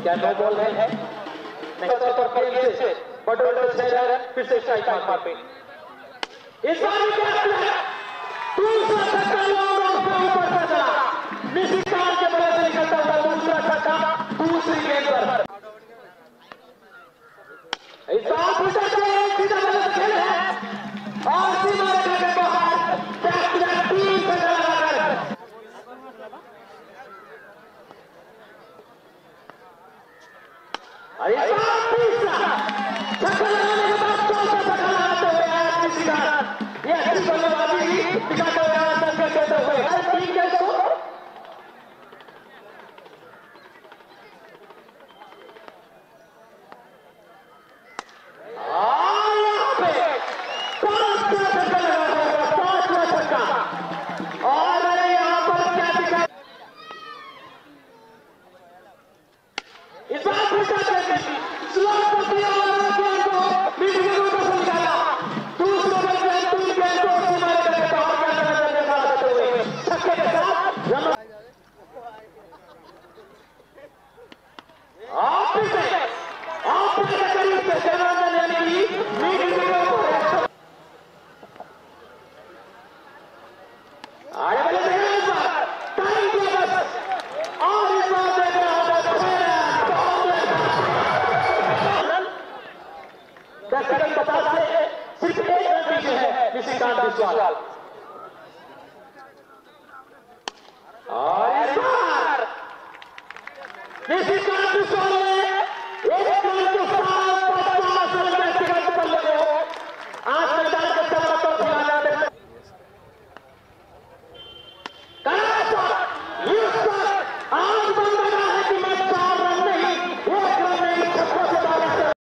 क्या no ball है निकल पर खेल से बड़े शहर फिर से स्ट्राइक मार पे इस बार भी क्या है दूसरा छक्का ऊपर से चला निशिकांत के बल्ले से निकलता हुआ दूसरा छक्का दूसरी गेंद पर इस बार पूछा सीधा बल्ले से खेल है और सीमा रेखा के बाहर बैक टीम से लगाकर अरे तीसरा छक्का लगाने के बाद चौथा छक्का लगाते हुए आया निशिकांत ये अच्छी बल्लेबाजी दिखाते हुए आया संकेत देते हुए टीम के स्कोर यहाँ पे पांचवा छक्का लगा होगा पांचवा छक्का और अरे यहाँ पर क्या दिखा इस बार पूछा स्लॉट को दिया और गेंद को मीडियम में पसंद किया दूसरे बॉल पे तीन गेंद को सीमा रेखा के बाहर करने का देते हुए छक्के के साथ आप से करीब से सेवांजन यानी कि मीडियम में आगे बढ़े हैं इस बार टाइम के बस और इस बार देख रहा होगा 10 सेकंड 50 से सिर्फ एक रन पीछे है निशिकांत बिस्वाल और इस बार निशिकांत बिस्वाल